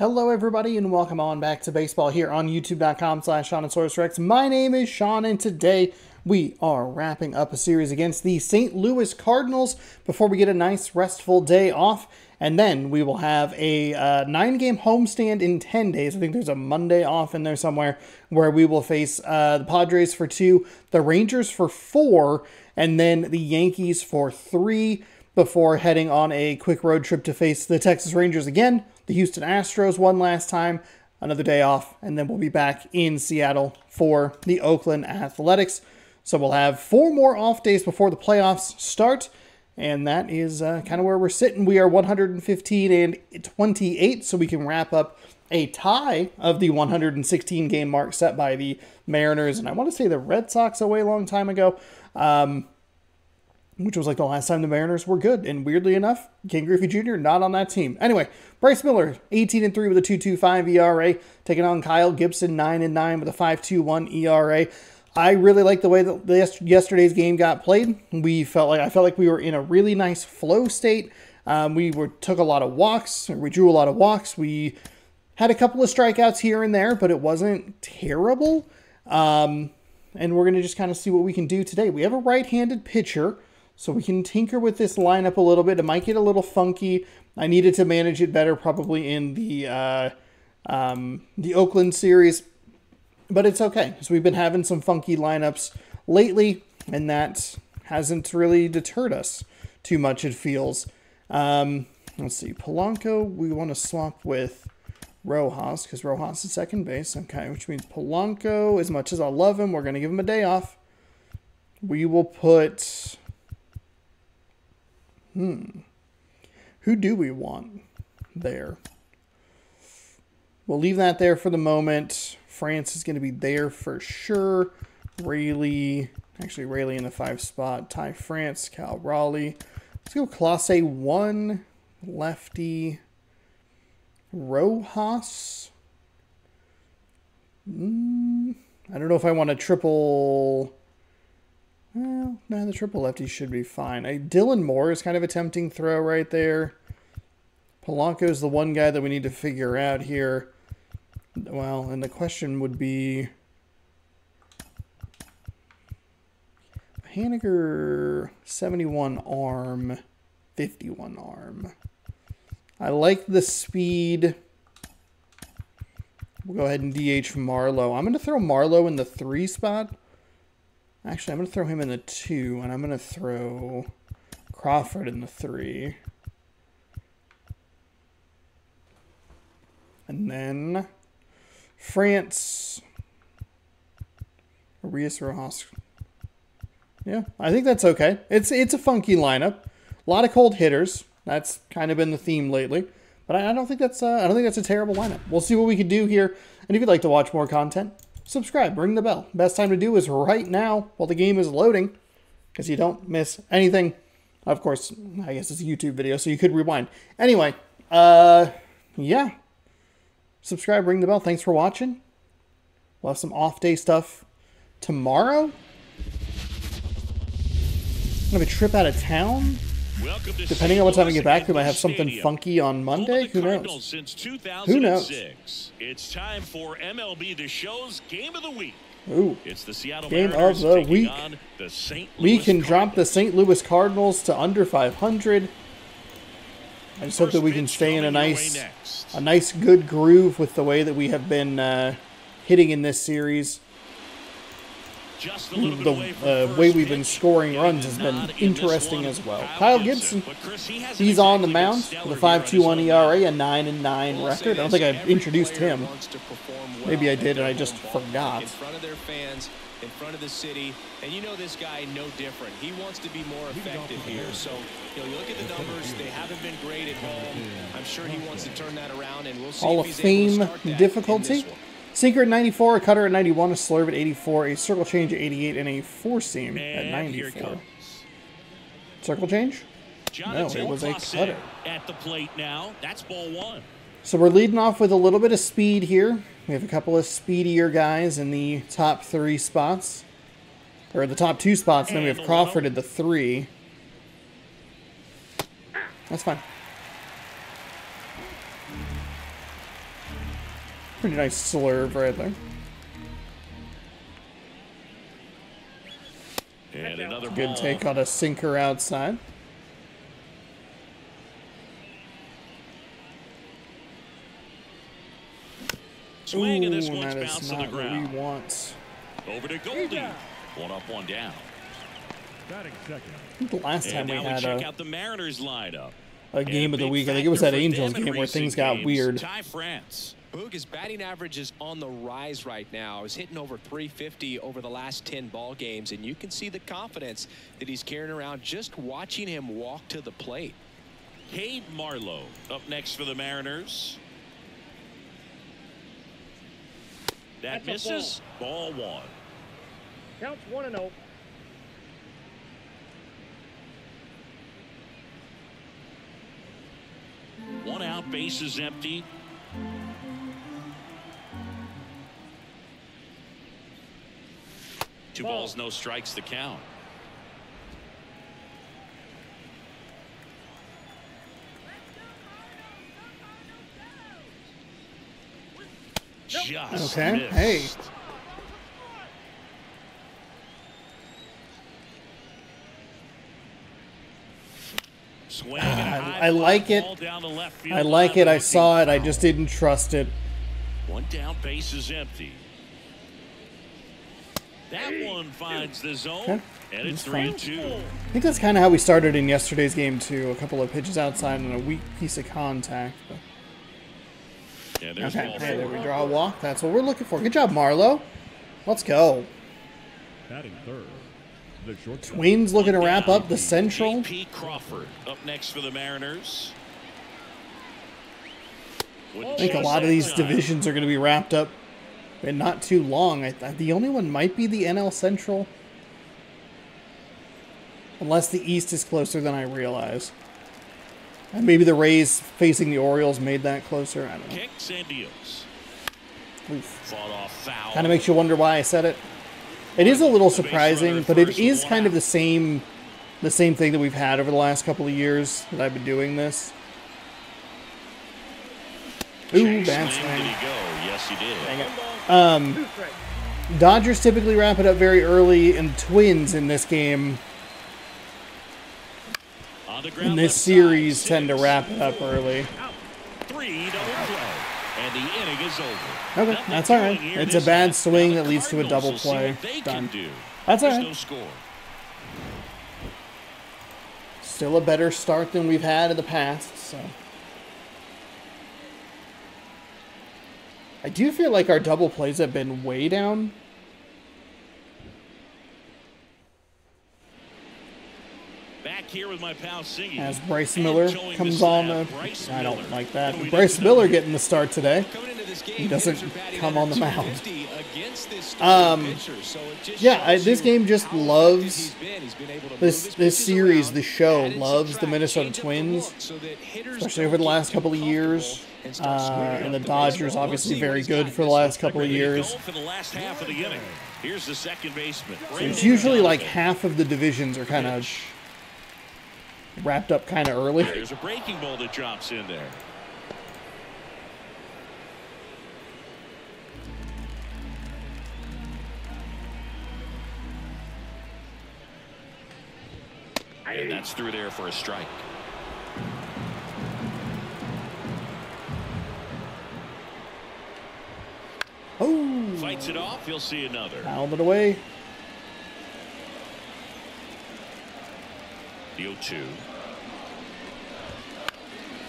Hello everybody and welcome on back to baseball here on youtube.com/SeanandSourceRex. My name is Sean and today we are wrapping up a series against the St. Louis Cardinals before we get a nice restful day off, and then we will have a 9-game homestand in 10 days. I think there's a Monday off in there somewhere where we will face the Padres for 2, the Rangers for 4, and then the Yankees for 3 before heading on a quick road trip to face the Texas Rangers again, the Houston Astros one last time, another day off, and then we'll be back in Seattle for the Oakland Athletics. So we'll have 4 more off days before the playoffs start, and that is kind of where we're sitting. We are 115-28, so we can wrap up a tie of the 116 game mark set by the Mariners, and I want to say the Red Sox a way long time ago. Which was like the last time the Mariners were good. And weirdly enough, Ken Griffey Jr. not on that team. Anyway, Bryce Miller, 18-3 with a 2.25 ERA. Taking on Kyle Gibson, 9-9 with a 5.21 ERA. I really like the way that yesterday's game got played. I felt like we were in a really nice flow state. We took a lot of walks. We drew a lot of walks. We had a couple of strikeouts here and there, but it wasn't terrible. And we're going to just kind of see what we can do today. We have a right-handed pitcher, so we can tinker with this lineup a little bit. It might get a little funky. I needed to manage it better probably in the Oakland series, but it's okay because we've been having some funky lineups lately, and that hasn't really deterred us too much, it feels. Let's see. Polanco, we want to swap with Rojas because Rojas is second base. Okay, which means Polanco, as much as I love him, we're going to give him a day off. We will put... Who do we want there? We'll leave that there for the moment. France is going to be there for sure. Rayleigh in the 5 spot. Ty France, Cal Raleigh. Let's go Clase 1, lefty. Rojas. I don't know if I want a triple... Well, no, the triple lefty should be fine. Dylan Moore is kind of a tempting throw right there. Polanco is the one guy that we need to figure out here. Well, and the question would be... Haniger, 71 arm, 51 arm. I like the speed. We'll go ahead and DH Marlowe. I'm going to throw Marlowe in the 3 spot. Actually, I'm going to throw him in the 2, and I'm going to throw Crawford in the 3. And then France. Arias Rojas. Yeah, I think that's okay. It's a funky lineup. A lot of cold hitters. That's kind of been the theme lately. But I don't think that's a terrible lineup. We'll see what we can do here. And if you'd like to watch more content, subscribe, ring the bell. Best time to do is right now while the game is loading, because you don't miss anything. Of course, I guess it's a YouTube video, so you could rewind. Anyway, yeah. Subscribe, ring the bell. Thanks for watching. We'll have some off-day stuff tomorrow. I have a trip out of town. Depending on what time we get back, we might have something funky on Monday. Who knows? Who knows? It's time for MLB The Show's Game of the Week. Ooh, it's the Seattle Game of the Week. We can drop the St. Louis Cardinals to under 500. I just hope that we can stay in a nice good groove with the way that we have been hitting in this series. The way we've been scoring runs has been interesting as well. Kyle Gibson, he's on the mound with a 5.21 ERA, a 9-9 record. I don't think I introduced him. Maybe I did and I just forgot. In front of their fans, in front of the city, and you know this guy no different. He wants to be more effective here. So, you look at the numbers. They haven't been great at home. I'm sure he wants to turn that around, and we'll see Hall of Fame difficulty. Sinker at 94, a cutter at 91, a slurve at 84, a circle change at 88, and a four-seam at 94. Circle change? No, it was a cutter. At the plate now. That's ball 1. So we're leading off with a little bit of speed here. We have a couple of speedier guys in the top 3 spots. Or the top 2 spots, and then we have Crawford at the 3. That's fine. Pretty nice slurve right there. And another Good ball. take on a sinker outside. Swing, and this Ooh, one's that is bounced to the not what ground. we want. Over to Goldie. One up, one down. I think the last time And we now we had check out the Mariners lineup. a game of the big week. I think it was that factor for Angels them in game where things recent got games, weird. Ty France. Boog, his batting average is on the rise right now. He's hitting over 350 over the last 10 ball games, and you can see the confidence that he's carrying around just watching him walk to the plate. Cade Marlowe up next for the Mariners. That misses. Ball one. Counts 1-0. One out, bases empty. Two balls, no strikes, the count. Just Okay, missed. hey. Swing and a high I like fly it. ball down the left field I like line, it. I looking saw it. I foul. just didn't trust it. One down, base is empty. That one finds the zone, Okay. and it's That's fine. 3-2. I think that's kind of how we started in yesterday's game too. A couple of pitches outside and a weak piece of contact. But And there's okay, ball hey, there four. we draw a walk. That's what we're looking for. Good job, Marlowe. Let's go. Batting third, the shortstop. Twins looking to wrap up the Central. J.P. Crawford up next for the Mariners. I think a lot of these divisions are going to be wrapped up in not too long. The only one might be the NL Central. Unless the East is closer than I realize. And maybe the Rays facing the Orioles made that closer. I don't know. Kicks and deals. Oof. Fought off foul. Kind of makes you wonder why I said it. It is a little surprising, but it is kind of the same thing that we've had over the last couple of years that I've been doing this. Ooh, bad Did swing. he go? Yes, he did. Dang it. Dodgers typically wrap it up very early, and Twins in this game, On the ground, in this left series, side, tend to 6. wrap it up early. 3 double play, and the inning is over. Okay, Nothing that's all right. doing here It's a this bad half. swing Now that the leads to a Cardinals double will see play. what they Done. can do. That's all There's right. no score. Still a better start than we've had in the past, so. I do feel like our double plays have been way down. Back here with my pal Siggy. As Bryce And Miller showing comes the on. snap, Bryce I Miller. don't like that. What do we Bryce do? Miller getting the start today. Coming into this game, He doesn't hitters are batting come on the under mound. 250 against this starting pitcher, so it just Yeah, shows this you game just how effective loves he's been. He's been able to move this his pitches series. around, The show add and loves the subtract, Minnesota change up the Twins, look so that hitters especially don't over the get last too couple of years. comfortable and start swinging And the up Dodgers, baseball. obviously, Let's see what very he's good got for the this last one. couple of Ready to go years. for the last half of the inning. Here's the second baseman. It's usually like half of the divisions are kind of wrapped up kind of early. There's a breaking ball that drops in there. And that's through there for a strike. Oh, Fights it off. He'll see another. fouled it away. The 0-2.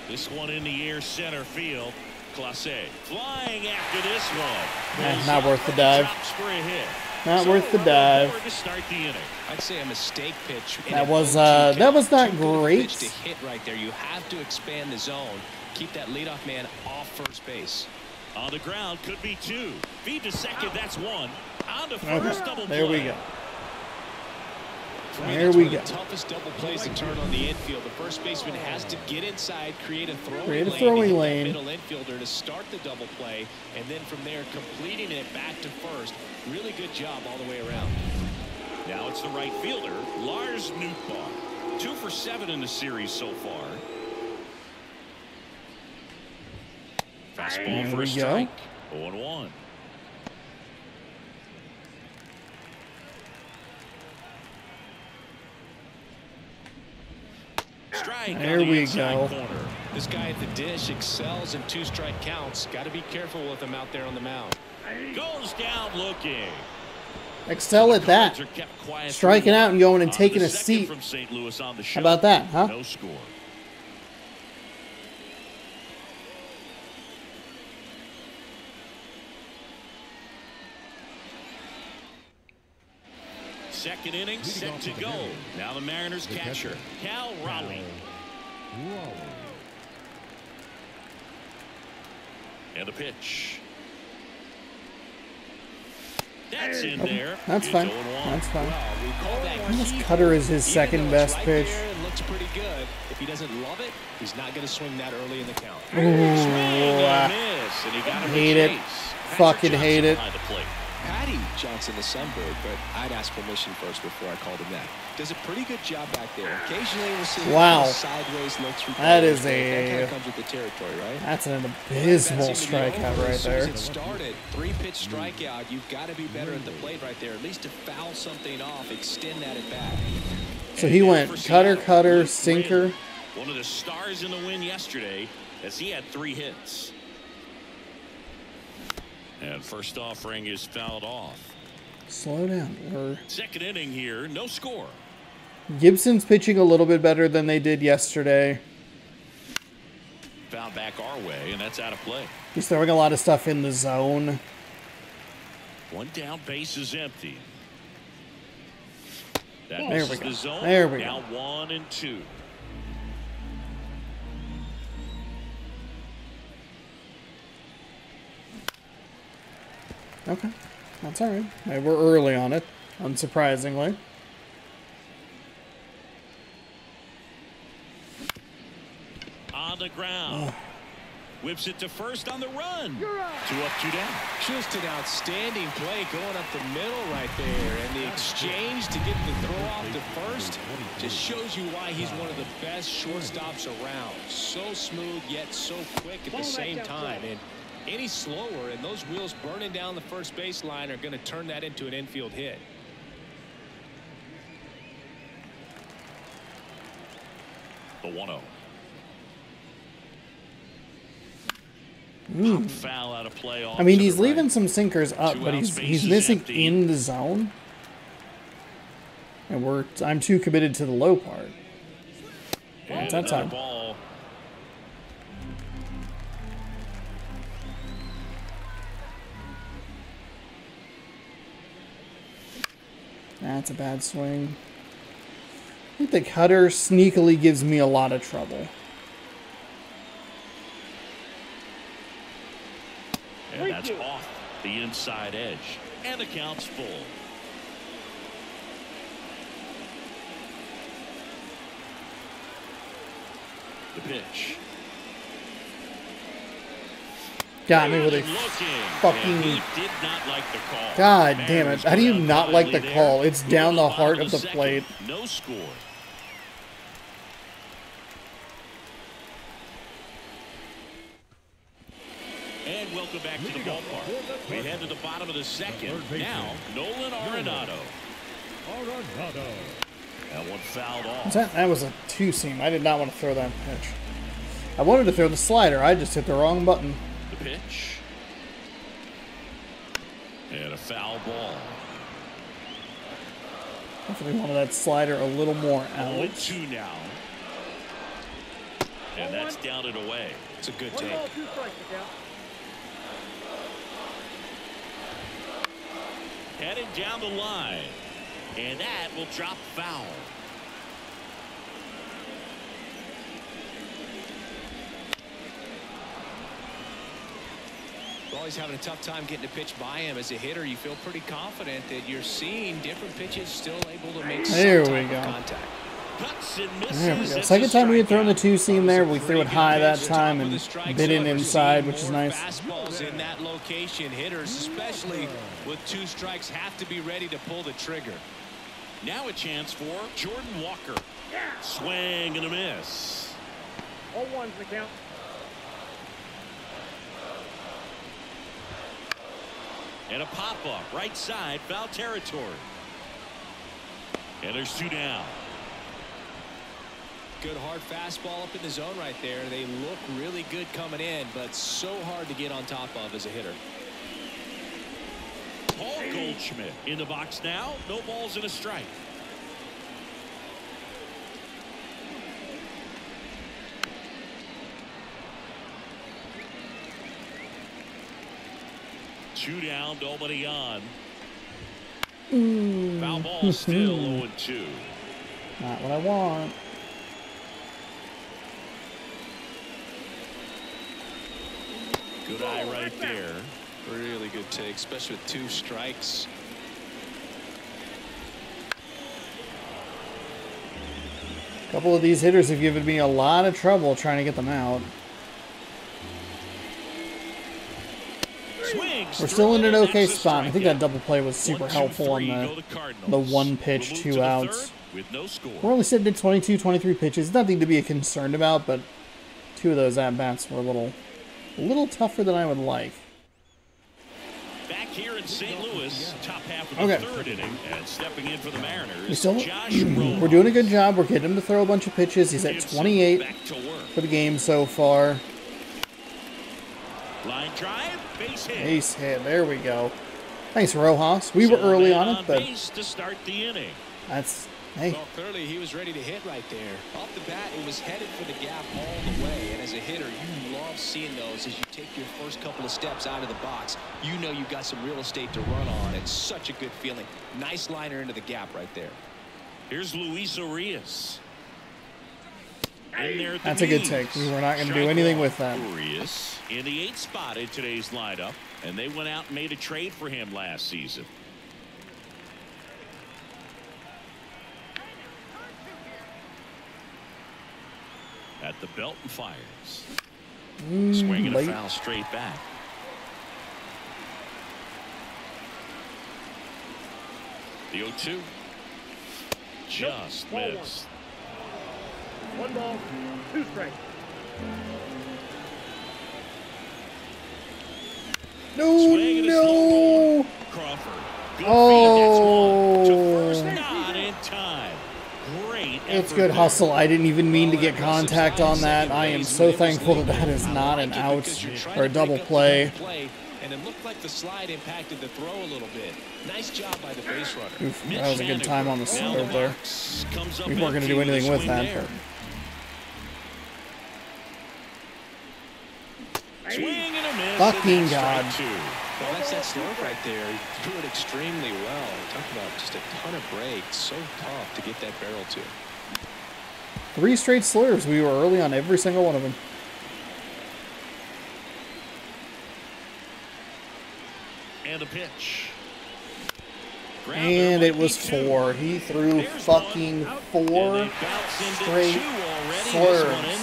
This one in the air, center field. Clase flying after this one. Not worth the dive. Drops for a hit. Not So worth the run dive. forward to start the inning. I'd say a mistake pitch. in That an was, 0-2 that was not count. Too good a great. pitch to hit right there. You have to expand the zone. Keep that leadoff man off first base. On the ground, could be 2. Feed to second, that's 1. On to first, Okay, double there we play. go. For me, There that's we one go. of the toughest double plays to turn on the infield. The first baseman has to get inside, create a throwing Create a lane, throwing to hit lane. that middle infielder to start the double play, and then from there completing it back to first. Really good job all the way around. Now it's the right fielder, Lars Nootbaar. 2 for 7 in the series so far. Fastball There for we a go. strike. 0-1. Strike There on the we inside go. corner. This guy at the dish excels in 2-strike counts. Got to be careful with him out there on the mound. Goes down looking. Excel at that. Cards are kept quiet Striking through out and going and on taking the a second seat. From St. Louis on the show. How about that, huh? No score. Second inning set to go. Now the Mariners catcher, Cal Raleigh. And the pitch. That's in there. That's It's fine. 0-1. That's fine. Well, we call that This key cutter is his Even second though it's best right pitch. there and looks pretty good. If he doesn't love it, he's not going to swing that early in the count. Swing and a miss, and he got him to Hate it. chase. Fucking Patrick hate Johnson it. behind the plate. Patty Johnson the Sunbird, but I'd ask permission first before I called him that. Does a pretty good job back there. Occasionally we'll see Wow. sideways looks from That is that kind a- of comes with the territory, right? That's an abysmal That seemed to be strikeout over right as soon as there. it started. 3-pitch strikeout. You've got to be better at the plate right there, at least to foul something off, extend that at bat. So he went cutter, sinker. One of the stars in the win yesterday, as he had 3 hits. And first offering is fouled off. Slow down. Second inning here, no score. Gibson's pitching a little bit better than they did yesterday. Fouled back our way, and that's out of play. He's throwing a lot of stuff in the zone. One down, base is empty. That There we misses go. the zone. There we now 1-2. Okay. That's all right. Hey, we're early on it, unsurprisingly. On the ground. Whips it to first on the run. 2 up, 2 down. Just an outstanding play going up the middle right there. And the exchange to get the throw off to first just shows you why he's one of the best shortstops around. So smooth, yet so quick at the same time. And any slower, and those wheels burning down the first baseline are going to turn that into an infield hit. The 1-0. Foul out of play. I mean, he's leaving some sinkers up, but he's missing in the zone. And I'm too committed to the low part. And That's another time. ball. That's a bad swing. I think the cutter sneakily gives me a lot of trouble. And that's off the inside edge. And the count's full. The pitch. Got me with a fucking... He did not like the call. God damn it. How do you Mariners not like the there. call? It's down the heart of the Second. plate. No score. And welcome back to the ballpark. We head to the bottom of the second. Now, Nolan Arenado. That one fouled off. That was a 2-seam. I did not want to throw that pitch. I wanted to throw the slider. I just hit the wrong button. The pitch. And a foul ball. Definitely wanted that slider a little more out. 0-2 now. And that's down and away. It's a good 1 take. ball, 2 strikes, the count. Headed down the line. And that will drop foul. Well, he's having a tough time getting a pitch by him. As a hitter, you feel pretty confident that you're seeing different pitches still able to make There some we type go. of contact. Cuts and misses. There we go. It's Second a time we had thrown the strikeout. 2-seam there. We threw it high that time and bit in We're inside, seeing which is more nice. Fastballs in that location. Hitters, especially with 2 strikes, have to be ready to pull the trigger. Now a chance for Jordan Walker. Swing and a miss. 0-1's the count. And a pop-up right side, foul territory. And there's 2 down. Good hard fastball up in the zone right there. They look really good coming in, but so hard to get on top of as a hitter. Paul Goldschmidt in the box now. No balls and a strike. Two down, nobody on. Foul ball still 0-2. Not what I want. Good eye right there. Really good take, especially with 2 strikes. A couple of these hitters have given me a lot of trouble trying to get them out. We're still in an okay spot. I think that double play was super helpful on the 1 pitch, 2 outs. We're only sitting at 22, 23 pitches. Nothing to be concerned about, but 2 of those at-bats were a little tougher than I would like. Back here in St. Louis, top half of the 3rd inning, and stepping in for the Mariners, we're doing a good job. We're getting him to throw a bunch of pitches. He's at 28 for the game so far. Line drive, base hit. Base hit. There we go. Thanks, Rojas. We were early on it, but to start the inning. That's hey. Well, clearly he was ready to hit right there. Off the bat, it was headed for the gap all the way. And as a hitter, you love seeing those as you take your first couple of steps out of the box. You know you've got some real estate to run on. It's such a good feeling. Nice liner into the gap right there. Here's Luis Urias. That's a good take. We were not going to do anything with that. Urias in the 8th spot in today's lineup, and they went out and made a trade for him last season. At the belt and fires. Swinging a foul straight back. The 0-2. Just missed. 1 ball, 2 strikes. No. Crawford. Oh. To first, not in time. Great. It's good hustle. I didn't even mean to get contact on that. I am so thankful that that is not an out or a double play. And it looked like the slide impacted the throw a little bit. Nice job by the base runner. Oof, that was a good time on the serve there. We weren't going to do anything with that. But Swing and a miss. Fucking God. Well, that's that slurve right there. He threw it extremely well. Talk about just a ton of breaks. So tough to get that barrel to. 3 straight slurves. We were early on every single one of them. And a pitch. And it was 4. He threw fucking 4 straight slurves.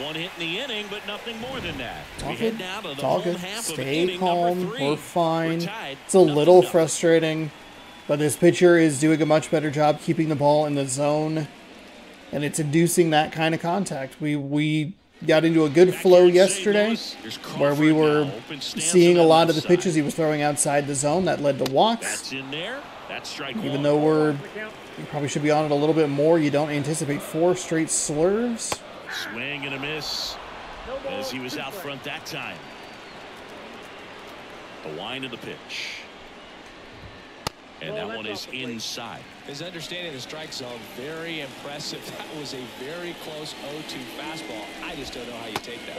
One hit in the inning, but nothing more than that. Talk it. Stay calm. We're fine. It's a little frustrating, but this pitcher is doing a much better job keeping the ball in the zone, and it's inducing that kind of contact. We got into a good flow yesterday where we were seeing a lot of the pitches he was throwing outside the zone. That led to walks. Even though we probably should be on it a little bit more, you don't anticipate 4 straight slurves. Swing and a miss as he was out front that time. The wind of the pitch. And that one is inside. His understanding of the strike zone, very impressive. That was a very close 0-2 fastball. I just don't know how you take that.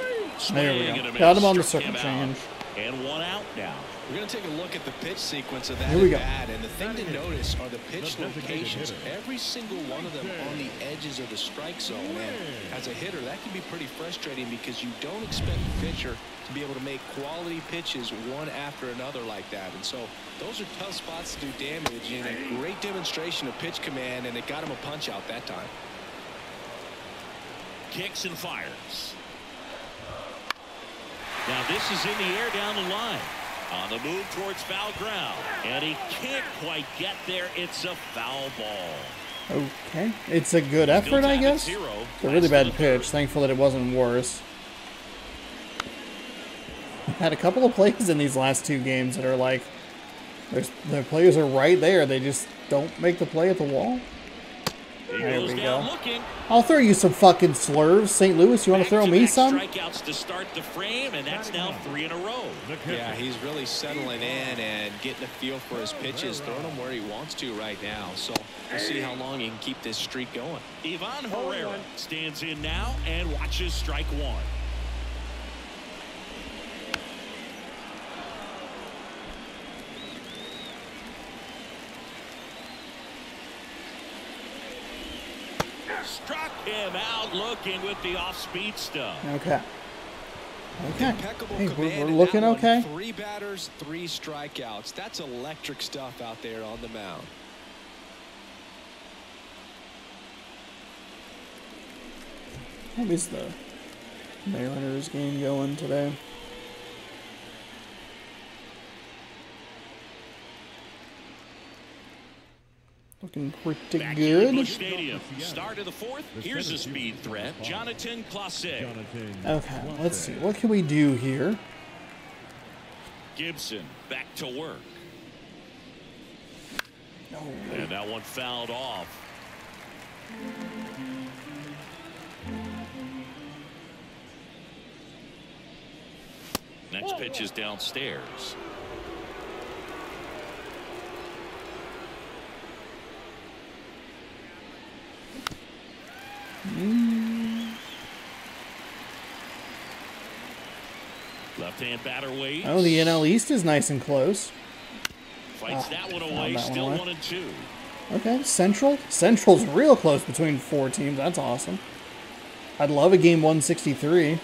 There we go. Got him on the circle change. And 1 out now. We're going to take a look at the pitch sequence of that Here we go. at bat, and the thing to notice are the pitch locations. Every single one of them on the edges of the strike zone. And as a hitter, that can be pretty frustrating because you don't expect the pitcher to be able to make quality pitches one after another like that. And so those are tough spots to do damage, and a great demonstration of pitch command, and it got him a punch out that time. Kicks and fires. Now this is in the air down the line. On the move towards foul ground. And he can't quite get there. It's a foul ball. Okay. It's a good effort, I guess. It's a really bad pitch. Thankful that it wasn't worse. had a couple of plays in these last 2 games that are like, the players are right there. They just don't make the play at the wall. There we go. I'll throw you some fucking slurves. St. Louis, you want to throw me some? Strikeouts to start the frame, and that's now 3 in a row. Yeah, he's really settling in and getting a feel for his pitches, throwing them where he wants to right now. So we'll see how long he can keep this streak going. Ivan Herrera stands in now and watches strike 1. Struck him out looking with the off-speed stuff. Okay. Okay. Impeccable Hey, command we're in looking that one. okay. 3 batters, 3 strikeouts. That's electric stuff out there on the mound. How is the Mariners game going today? Looking pretty Back here at good. Busch Stadium. Start of the 4th. Here's a speed threat. Jonathan Clase. Okay, let's see. What can we do here? Gibson back to work. Oh, And that one fouled off. Next pitch is downstairs. Left-hand batter waits. oh, the NL East is nice and close. Fights that one found away. that one Still away. 1 and 2. Okay, Central. Central's real close between 4 teams. That's awesome. I'd love a game 163.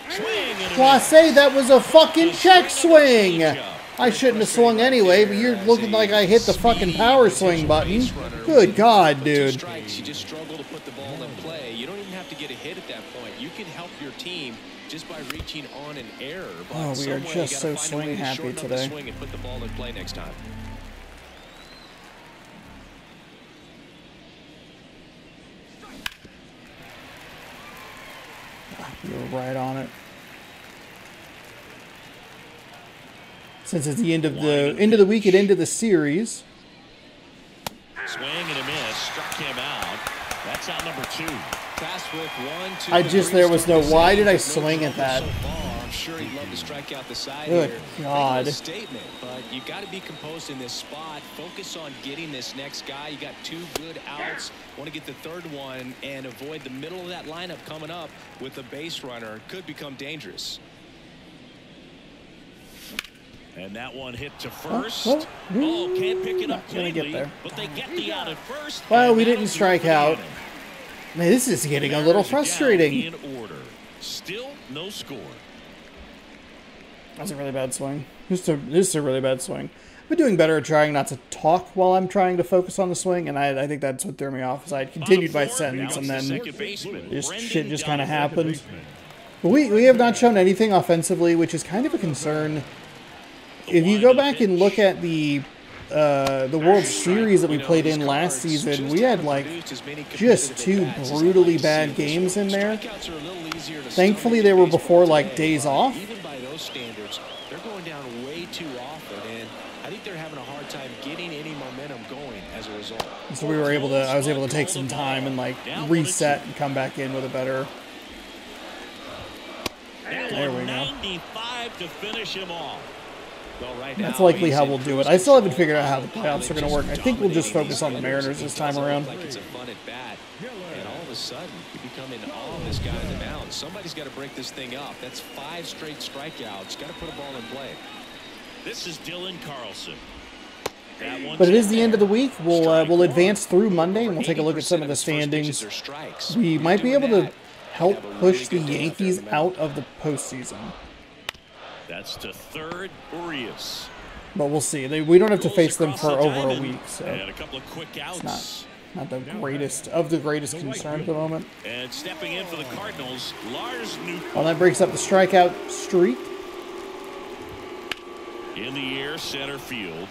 Swing and a Class miss. A, that was a fucking check swing. I shouldn't have swung anyway, but you're looking like I hit the fucking power swing button. Good God, dude. Strikes, you just struggle to put the ball in play. You don't even have to get a hit at that point. You can help your team just by reaching on an error. But Oh, we some are way, just you so gotta find a way swing to happy shorten up the today. swing and put the ball in play next time. You were right on it. Since it's the end of the week and end of the series. Swing and a miss. Struck him out. That's out number 2. Fast with 1, 2, I just 3, there was no. start the Why did I season. swing at that? So far, I'm sure he'd love to strike out the side Good here. God. Make a statement, but you got to be composed in this spot. Focus on getting this next guy. You got 2 good outs. Want to get the 3rd one and avoid the middle of that lineup coming up with a base runner. Could become dangerous. And that one hit to first. oh. Oh, can't pick it up Not gonna get cleanly, there. but they get the out at first. Well, and we that'll didn't do strike it for the out. inning. Man, this is getting a little Mariners are down frustrating. in order. Still no score. That's a really bad swing. This is a really bad swing. I've been doing better at trying not to talk while I'm trying to focus on the swing, and I think that's what threw me off. Is I had continued my sentence, and then this shit just kind of happened. But we have not shown anything offensively, which is kind of a concern. If you go back and look at the World Series that we played in last season, we had like just 2 brutally bad games in there. Thankfully, they were before like days off. Even by those standards, they're going down way too often, and I think they're having a hard time getting any momentum going as a result. So I was able to take some time and like reset and come back in with a better. There we go. 95 to finish him off. Well, right That's now, likely he's how in we'll do cruise it. I still haven't control. figured out how the playoffs are going to work. I think we'll just focus on the Mariners this time around. Like it's a fun at bat, and all of a sudden you become in awe of this guy on the mound. Somebody's got to break this thing up. That's 5 straight strikeouts. Got to put a ball in play. This is Dylan Carlson. That one's But it is in the end of the there. week. We'll advance through Monday and we'll take a look at some of the standings. We might be able to help push the Yankees out of the postseason. That's to third, Urias. But we'll see. We don't have to Goes face them across for the over a diamond, week, so and a couple of quick outs. not the greatest concern at the moment. And stepping in for the Cardinals, Lars Newton. Well, that breaks up the strikeout streak. In the air, center field.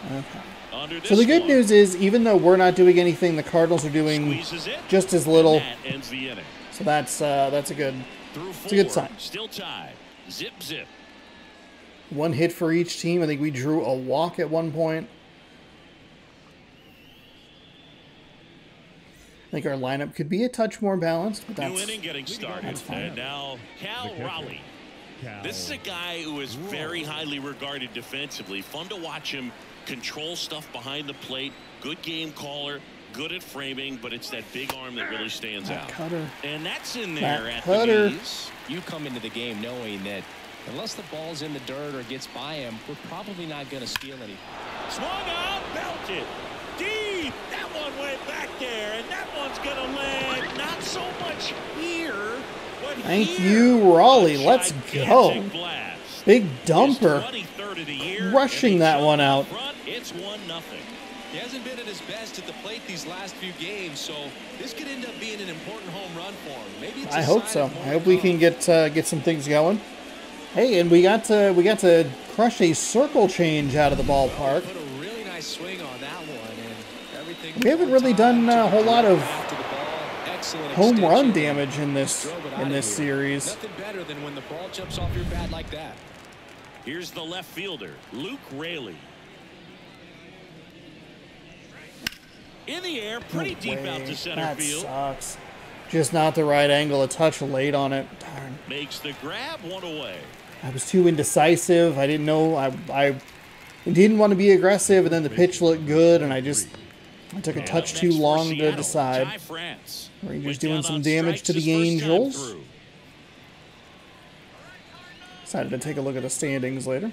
Under this So the good one, news is, even though we're not doing anything, the Cardinals are doing squeezes it, just as little. and that ends the inning. So that's a good. Through 4, It's a good sign. Still tied. Zip, zip. One hit for each team. I think we drew a walk at one point. I think our lineup could be a touch more balanced, but New inning getting started. And now Cal Raleigh. This is a guy who is very highly regarded defensively. Fun to watch him control stuff behind the plate. Good game caller. Good at framing, but it's that big arm that really stands out. Cutter. And that's in there at Cutter. the knees. You come into the game knowing that unless the ball's in the dirt or gets by him, we're probably not going to steal any. Swung out, belted. Deep. That one went back there, and that one's going to land not so much here, but Thank here. you, Raleigh. Let's go. Gigantic blast. Big dumper. His 23rd of the year, Rushing and that one out. front, it's 1-0. He hasn't been at his best at the plate these last few games, so this could end up being an important home run for him. Maybe it's I hope so. I hope we can get some things going. Hey, and we got to crush a circle change out of the ballpark. Put a really nice swing on that one, and everything. We haven't really done a whole lot of Excellent home run extension. damage in this Drove it out of here. series. Nothing better than when the ball jumps off your bat like that. Here's the left fielder, Luke Raley. In the air, pretty deep out to center That field. sucks. Just not the right angle. A touch late on it. Darn. Makes the grab, one away. I was too indecisive. I didn't know. I didn't want to be aggressive, and then the pitch looked good, and I took a touch too Next for long to Seattle, decide. Ty France. Rangers Went doing down some on damage to strikes the his first time Angels. through. Decided to take a look at the standings later.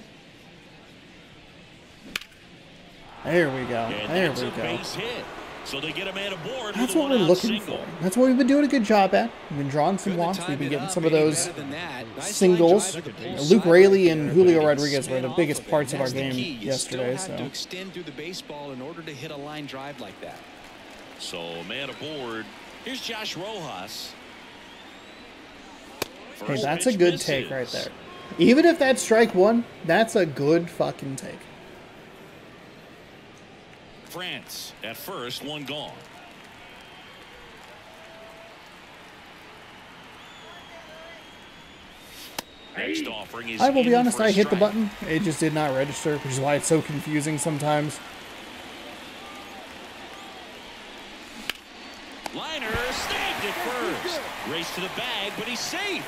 There we go. And There that's we a go. base hit. So they get a man aboard. That's with a what we're one-out looking single. for. That's what we've been doing a good job at. We've been drawing some Couldn't walks. time We've been it getting up some of any those better than that. Nice singles. line drive at the pull Luke side Raley right and there, Julio but Rodriguez spin were the off biggest of it. parts of our That's the game key. You yesterday. still have So to extend through the baseball in order to hit a line drive like that. So man aboard. Here's Josh Rojas. hey, First that's a pitch good misses. take right there. Even if that's strike one, that's a good fucking take. France at first, one gone. Next offering is I will be in honest, for a I hit the strike. button. It just did not register, which is why it's so confusing sometimes. Liner snagged it first. Race to the bag, but he's safe.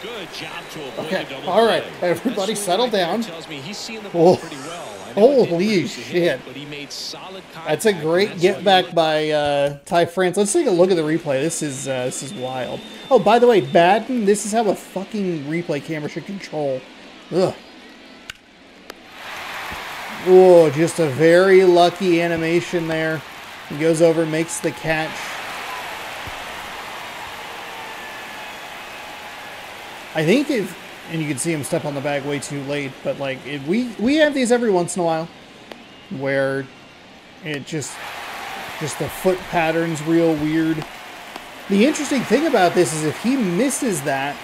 Good job to avoid Okay, the double all right, play. everybody That swing settle right there down. tells me he's seeing the ball Oh. pretty well. I know it didn't Holy produce a hit, shit. but he made solid That's a contact, great and get that's back what by Ty France. Let's take a look at the replay. This is wild. Oh, by the way, Batten, this is how a fucking replay camera should control. Ugh. Oh, just a very lucky animation there. He goes over, makes the catch. I think if, and you can see him step on the bag way too late, but like we have these every once in a while where it just the foot pattern's real weird. The interesting thing about this is if he misses that,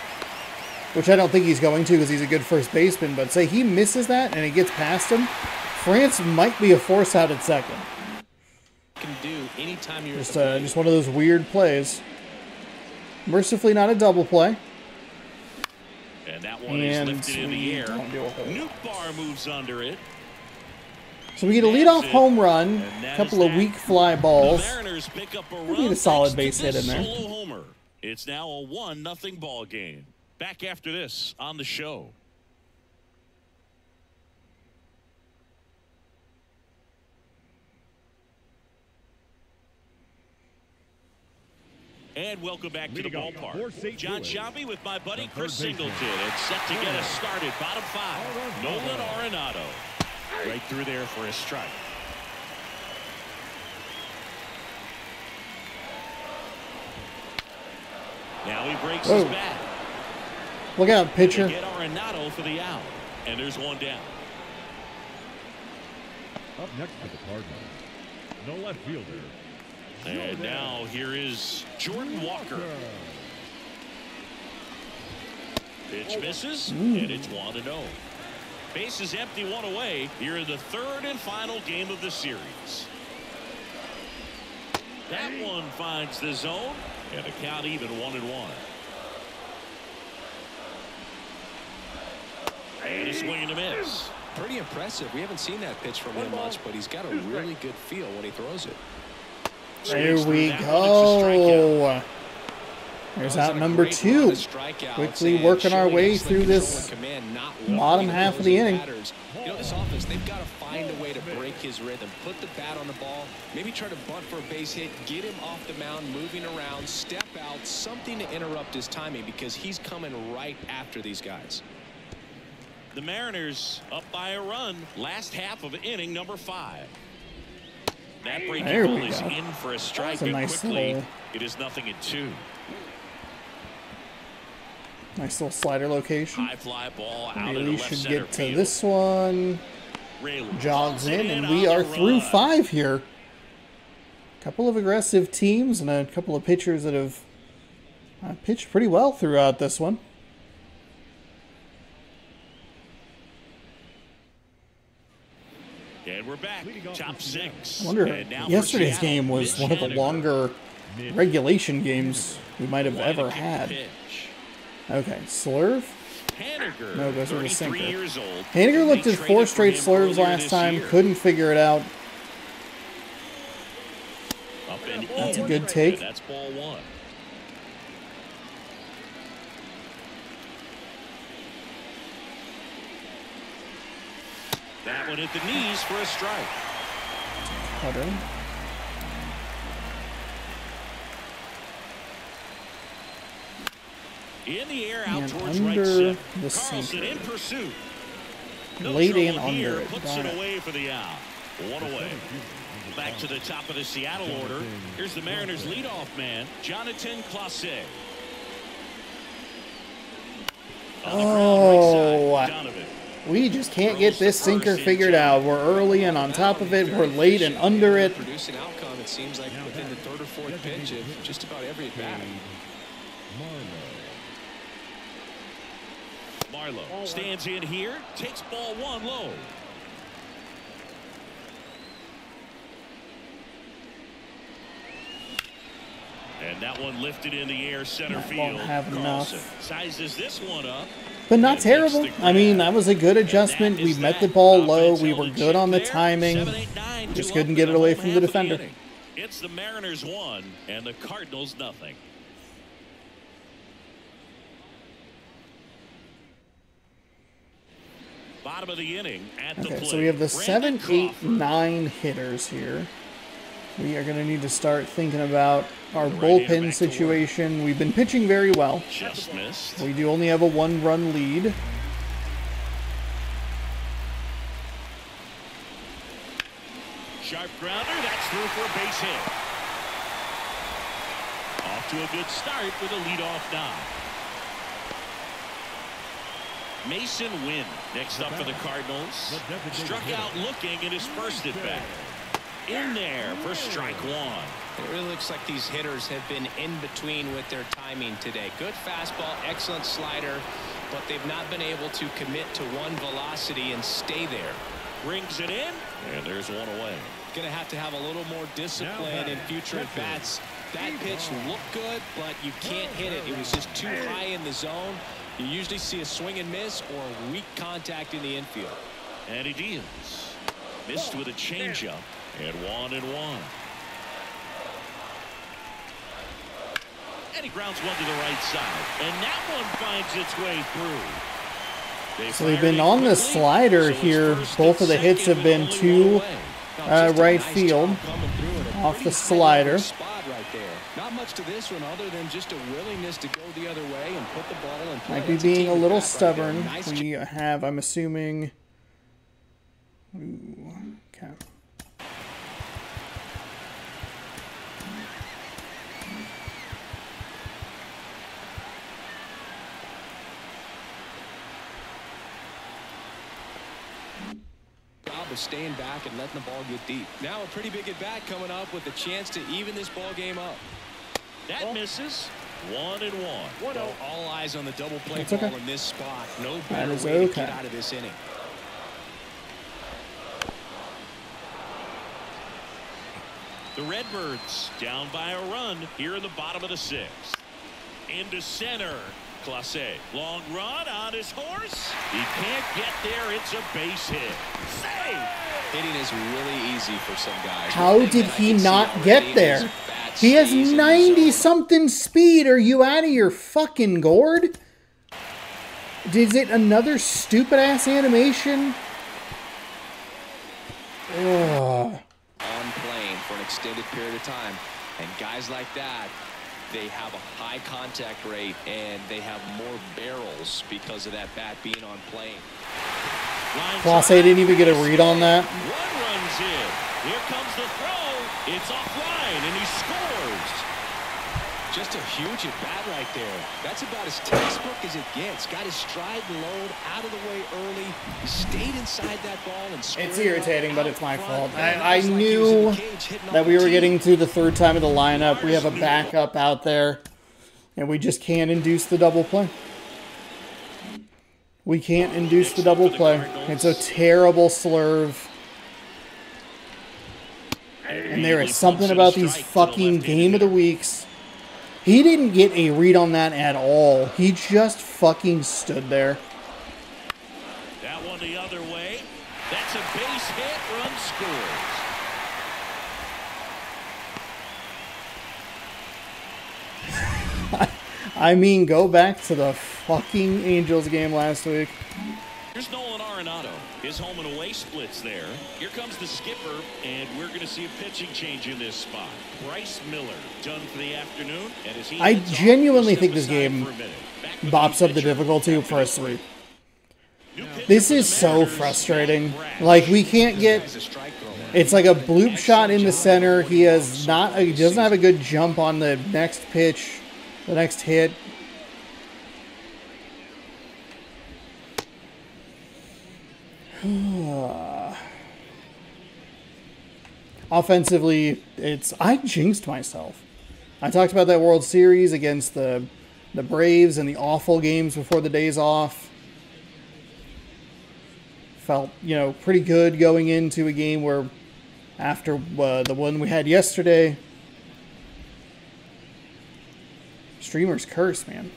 which I don't think he's going to because he's a good first baseman, but say he misses that and it gets past him, France might be a force out at second. can do anytime you're Just one of those weird plays. Mercifully not a double play. And that one And is lifted in the we air. don't do a whole lot. Newbar moves under it. So we get a leadoff home run, a couple of weak fly The balls. Mariners pick up a We run. need a solid thanks to base hit this in there. Solo homer. It's now a 1-0 ball game. Back after this on the show. And welcome back to the Leading off for ballpark. St. John Louis, Sciambi with my buddy the Chris third baseman. Singleton. It's set to get us started. Bottom five. Nolan Arenado. Right through there for a strike. Now he breaks his Whoa. bat. Look out, They pitcher. get Arenado for the out. And there's one down. Up next for the Cardinals, the left fielder. And now here is Jordan Walker. Pitch misses, and it's 1-0. Base is empty, one away here in the third and final game of the series. That one finds the zone, and the count even 1-1. swing and a miss. Pretty impressive. We haven't seen that pitch from him much, but he's got a really good feel when he throws it. There we go. There's out number 2. Quickly working our way through this bottom half of the inning. You know, this offense, they've got to find a way to break his rhythm. Put the bat on the ball, maybe try to bunt for a base hit, get him off the mound, moving around, step out, something to interrupt his timing because he's coming right after these guys. The Mariners up by a run. Last half of inning number 5. That breaking ball is in for a strike. That was a nice quickly, little... it is 0-2. Nice little slider location. High fly ball out Really should get to this one. Jogs in, and we are through 5 here. A couple of aggressive teams and a couple of pitchers that have pitched pretty well throughout this one. And we're back. Top 6. I wonder if yesterday's game was one of the longer regulation games we might have ever had. Okay, slurve. No, those are the sinker. Haniger looked at 4 straight slurves last time. Couldn't figure it out. That's a good take. That's ball 1. That one hit the knees for a strike. Cutter. In the air, out and towards under right center. the Carlson sinker. in pursuit. Late and under. Puts it away for the out. 1 away. Back to the top of the Seattle order. Here's the Mariners' leadoff man, Jonathan Clase. Oh, we just can't get this sinker figured out. We're early and on top of it. We're late and under it. Producing outcome, it seems like within the 3rd or 4th pitch of just about every at bat. Marlowe stands in here, takes ball 1 low. And that one lifted in the air, center field. Won't have Carlson enough. Sizes this one up. But not terrible. I mean, that was a good adjustment. We met the ball low. We were good on the timing. Just couldn't get it away from the defender. It's the Mariners 1 and the Cardinals nothing. Bottom of the inning at the plate. So we have the 7, 8, 9 hitters here. We are going to need to start thinking about our bullpen situation. We've been pitching very well. Just missed. We do only have a 1-run lead. Sharp grounder, that's through for a base hit. Off to a good start with a leadoff knock. Mason Wynn next up for the Cardinals. Struck out looking in his first at bat. In there for strike 1. It really looks like these hitters have been in between with their timing today. Good fastball, excellent slider, but they've not been able to commit to one velocity and stay there. Brings it in, and there's 1 away. Going to have a little more discipline in future at bats. That pitch looked good, but you can't hit it. It was just too high in the zone. You usually see a swing and miss or weak contact in the infield. And he deals. Missed with a changeup. And 1-1. And he grounds one to the right side. And that one finds its way through. So we've been on the slider here. Both of the hits have been to right field off the slider. Not much to this one other than just a willingness to go the other way and put the ball in play. Might be being a little stubborn. We have, I'm assuming. Ooh, okay. Of staying back and letting the ball get deep. Now a pretty big at bat coming up with a chance to even this ball game up. That misses. 1-1. Well, all eyes on the double play ball in this spot. No better way to get out of this inning. The Redbirds down by a run here in the bottom of the 6th. Into center. Clase, long run on his horse. He can't get there. It's a base hit. Save! Hitting is really easy for some guys. How did he not get there? He has 90-something speed. Are you out of your fucking gourd? Is it another stupid-ass animation? Ugh. On plane for an extended period of time. And guys like that, they have a high contact rate and they have more barrels because of that bat being on plane. Clase didn't even get a read on that. One runs in. Here comes the throw. It's offline and he scores. Just a huge at bat right there. That's about as textbook as it gets. Got his stride load out of the way early. Stayed inside that ball and scored. It's irritating, but it's my fault. I knew that we were getting to the third time of the lineup. We have a backup out there, and we just can't induce the double play. We can't induce the double play. It's a terrible slurve. And there is something about these fucking game of the weeks. He didn't get a read on that at all. He just fucking stood there. That one the other way. That's a base hit. Run scores. I mean, go back to the fucking Angels game last week. Here's Nolan Arenado. His home and away splits there. Here comes the skipper, and we're going to see a pitching change in this spot. Bryce Miller done for the afternoon. And as he I genuinely think this game bops up the difficulty for a sweep. This is so frustrating. Like, we can't get... It's like a bloop shot in the center. He has not... He doesn't have a good jump on the next pitch, the next hit. Offensively, I jinxed myself. I talked about that World Series against the Braves and the awful games before the days off. Felt, pretty good going into a game where after the one we had yesterday. Streamer's curse, man.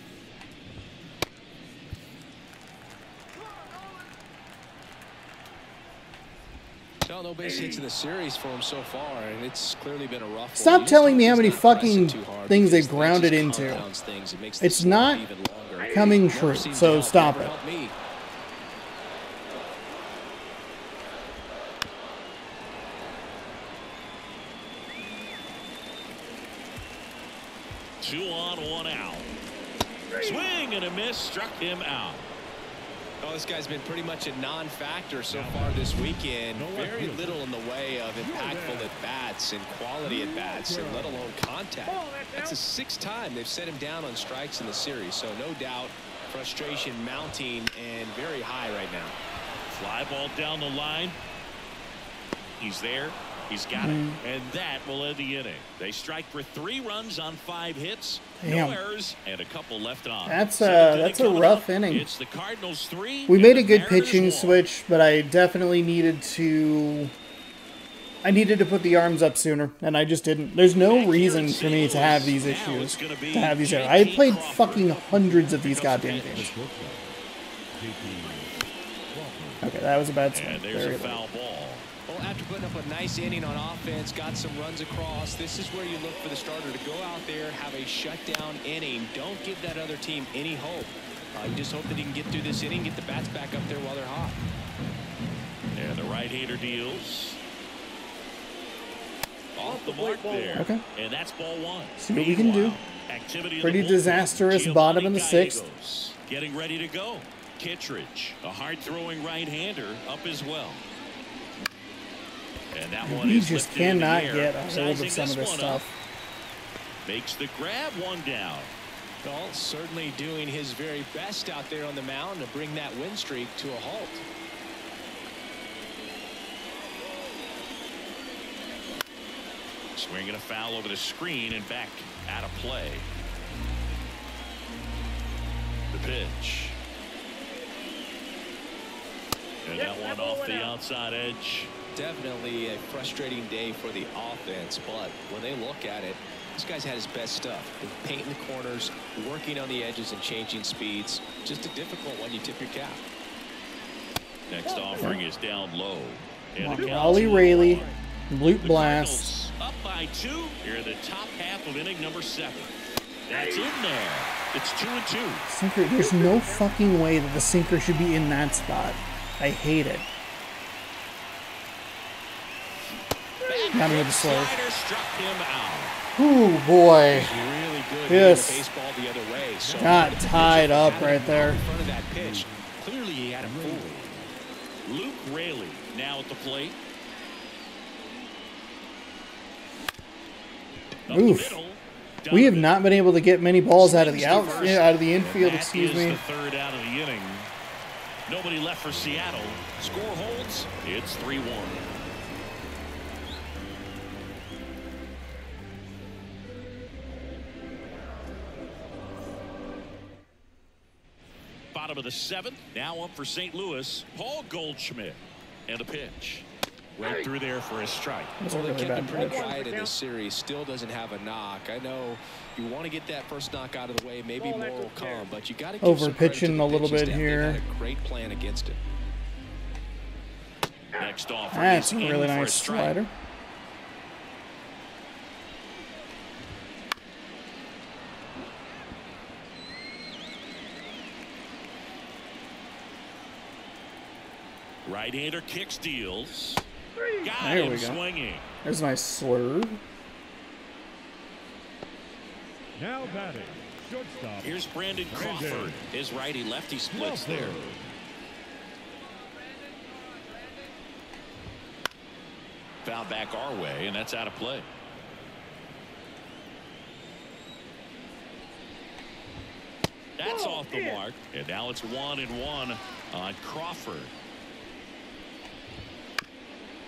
No base hits in the series for him so far, and it's clearly been a rough one. Stop telling me how many fucking things they've grounded into. It's not coming true, so stop it. Two on, one out. Swing and a miss, struck him out. Oh, this guy's been pretty much a non-factor so far this weekend. Very little in the way of impactful at-bats and quality at-bats, and let alone contact. That's the 6th time they've set him down on strikes in the series, so no doubt frustration mounting and very high right now. Fly ball down the line. He's there. He's got it. And that will end the inning. They strike for 3 runs on 5 hits. Damn. No errors and a couple left on. That's a rough inning. It's the Cardinals 3. We made a good pitching switch, but I definitely needed to put the arms up sooner, and I just didn't. There's no reason for me to have these issues. I had played fucking hundreds of these goddamn games. Okay, that was a bad swing. And there's a foul ball. Well, after putting up a nice inning on offense, got some runs across, this is where you look for the starter to go out there, have a shutdown inning. Don't give that other team any hope. You just hope that he can get through this inning, get the bats back up there while they're hot. And the right-hander deals. Off the mark there. Okay. And that's ball 1. See what we can do. Pretty disastrous bottom in the 6th. Getting ready to go. Kittredge, a hard-throwing right-hander, up as well. And that one We is just lifted in the cannot air. get a hold of Sizing some of this one stuff. up. Makes the grab, 1 down. Galt certainly doing his very best out there on the mound to bring that win streak to a halt. Swinging a foul over the screen and back out of play. The pitch. And that one off the outside edge. Definitely a frustrating day for the offense, but when they look at it, This guy's had his best stuff. Painting the corners, working on the edges, and changing speeds. Just a difficult one. You tip your cap. Next offering is down low. Raleigh Rayleigh, Blute Blast. Up by 2 here in the top half of inning number 7. That's in there. It's 2-2. Sinker, there's no fucking way that the sinker should be in that spot. I hate it. Got him with the slow. Struck him out. Ooh, boy. Really good. Yes. Baseball the other way. So got tied up right there. In front of that pitch. Clearly he had him fooled. Luke Raley now at the plate. Oof. We have not been able to get many balls out of the infield. Excuse me. The third out of the inning. Nobody left for Seattle. Score holds. It's 3-1. Bottom of the 7th. Now up for St. Louis. Paul Goldschmidt. And a pitch. Right through there for a strike. Well, they kept him pretty quiet in this series. Still doesn't have a knock. I know you want to get that first knock out of the way. Maybe more will come, but you got to over pitching a little bit here. They had a great plan against it. Next off. That's a really nice slider. Right-hander kicks, deals. There we go. Swinging. There's a nice swerve. Now batting, shortstop. Here's Brandon Crawford. His righty-lefty splits there. Foul back our way, and that's out of play. That's off the mark, and now it's 1-1 on Crawford.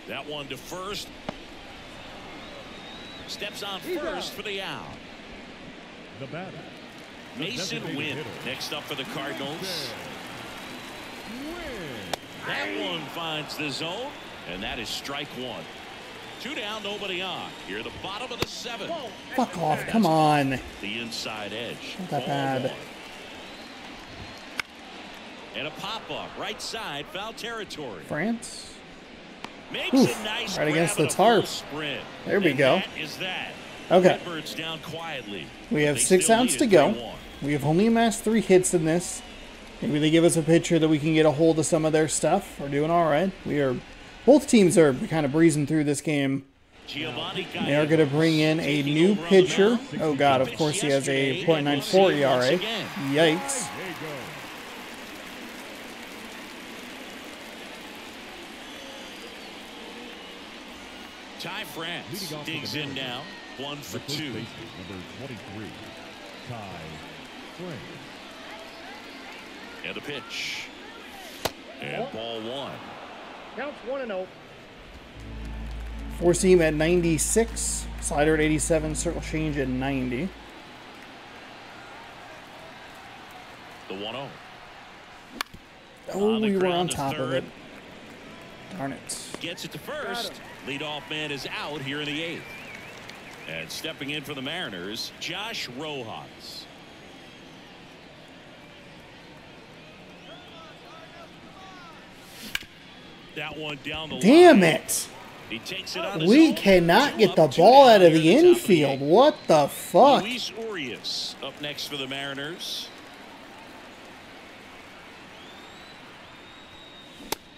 That one to first. Steps on first for the out. The batter. Mason Wynn next up for the Cardinals. That one finds the zone, and that is strike 1. 2 down, nobody on. Here, the bottom of the 7th. Fuck off, come on. The inside edge. Not that bad. And a pop-up, right side, foul territory. France. Makes Oof, a nice right against grab the and a full tarp. sprint. There we And go. That is that. Okay. Redbirds down quietly. We have They 6 still outs lead to at go. 3-1. We have only amassed 3 hits in this. Maybe they give us a pitcher that we can get a hold of some of their stuff. We're doing all right. Both teams are kind of breezing through this game. They are going to bring in a new pitcher. Oh, God, of course he has a .94 ERA. Yikes. Ty France digs in now. 1 for 2. Number 23, Ty France. And a pitch. And ball 1. Counts 1-0. Four seam at 96. Slider at 87. Circle change at 90. The 1-0. Oh, On the we were on ground to top of third. it. Darn it. Gets it to first. Leadoff man is out here in the 8th. And stepping in for the Mariners, Josh Rojas. That one down the line. Damn it. He takes it on his We own. cannot 2 get up, the 2 ball down out of here the at top infield. 8th. What the fuck? Luis Urias up next for the Mariners.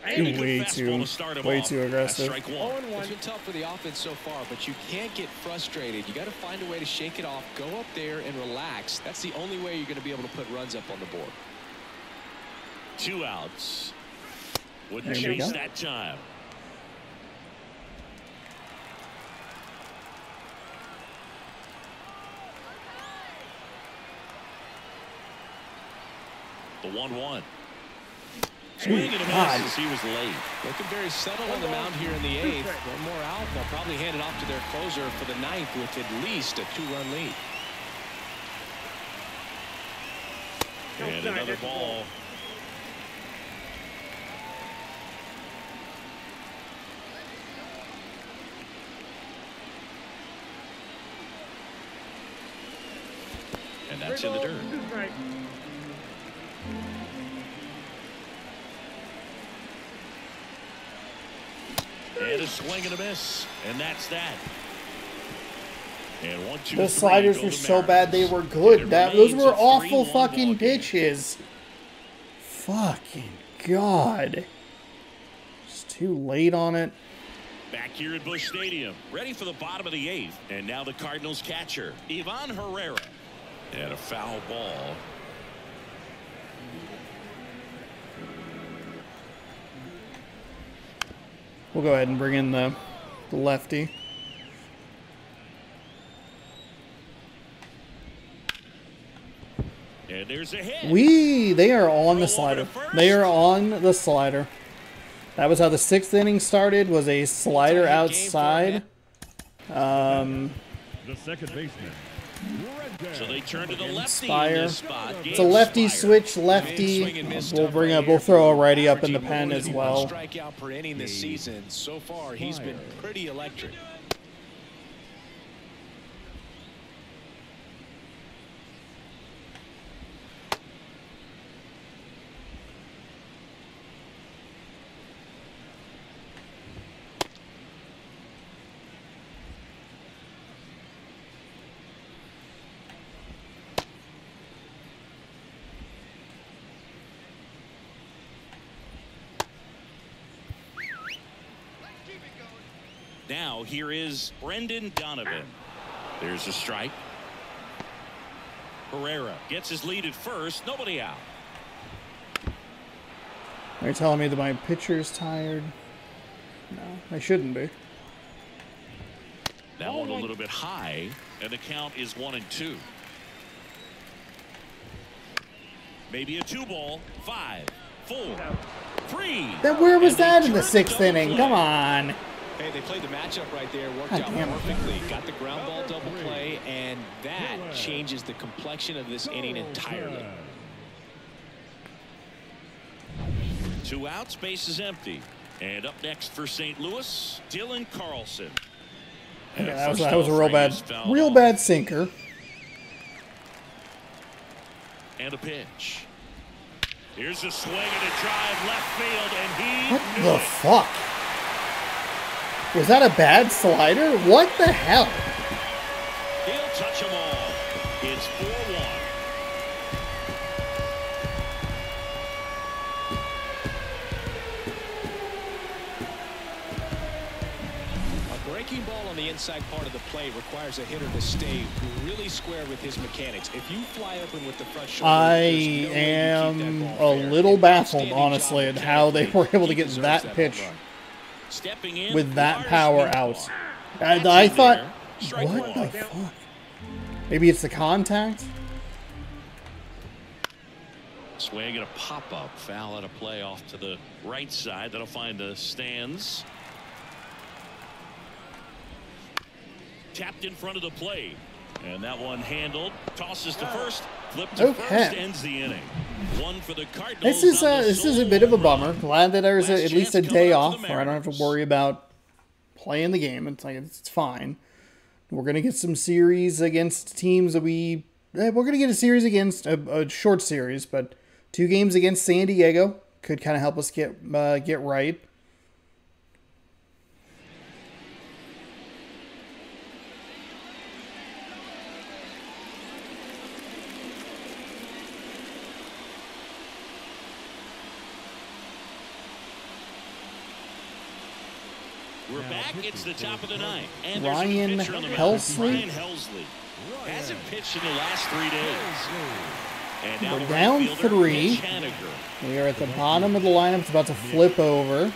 And a good fastball to start him way off. too That's aggressive. strike 1. It's been tough for the offense so far, but you can't get frustrated. You got to find a way to shake it off, go up there and relax. That's the only way you're going to be able to put runs up on the board. 2 outs. Wouldn't There you chase go. that time. The 1-1. Swing and a miss as he was late. Looking very settled on the mound here in the 8th. One more out. They'll probably hand it off to their closer for the 9th with at least a 2-run lead. And another ball. That's in the dirt. And a swing and a miss. And that's that. And 1, 2, The 3 sliders go were the so bad they were good. Those were awful fucking pitches. Fucking God. It's too late on it. Back here at Busch Stadium, ready for the bottom of the 8th. And now the Cardinals catcher, Ivan Herrera. And a foul ball. We'll go ahead and bring in the lefty. And there's a hit. They are on the slider. They are on the slider. That was how the 6th inning started, was a slider outside. The second baseman. So they turn to the lefty Spire. in this spot. It's a lefty switch, lefty. We'll throw a righty up in the pen as well. Strikeout per inning this season. So far, he's been pretty electric. Now here is Brendan Donovan. There's a strike. Herrera gets his lead at first. Nobody out. They're telling me that my pitcher's tired. No, they shouldn't be. That one a little bit high, and the count is 1-2. Maybe a 2-ball. 5, 4, 3. Then where was that in the 6th inning? Come on. Hey, they played the matchup right there, worked God out damn it. perfectly. Got the ground ball double play, and that changes the complexion of this inning entirely. 2 outs, base is empty. And up next for St. Louis, Dylan Carlson. Okay, that was a real bad sinker. And a pitch. Here's a swing and a drive left field, and he What knew the it. fuck? Was that a bad slider? What the hell? He'll touch them all. It's 4-1. A breaking ball on the inside part of the plate requires a hitter to stay really square with his mechanics. If you fly open with the front shoulder, I there's no way you keep that am ball a fair. little baffled, Outstanding honestly, job at how they were able to He get deserves that home pitch run. Stepping in with that Lars power Nootbaar. out. That's I in thought, there. Strike what one. the fuck? Maybe it's the contact? Swing and a pop-up. Foul out of play off to the right side. That'll find the stands. Tapped in front of the plate. And that one handled. Tosses to first. Flip to Okay. first. Ends the inning. One for the Cardinals. This is on the this is a solo bit of a run. bummer. Glad that there's Last at least a chance coming day up for off the where I don't have to Mariners. worry about playing the game. It's like it's fine. We're gonna get some series against teams that we're gonna get a series against a short series, but 2 games against San Diego could kind of help us get right. We're back. It's the top of the 9th. And there's a Ryan pitcher on the mound. Helsley? Ryan Helsley hasn't pitched in the last 3 days. And now We're the down right fielder, 3. Mitch Haniger. We are at the bottom of the lineup. It's about to flip over.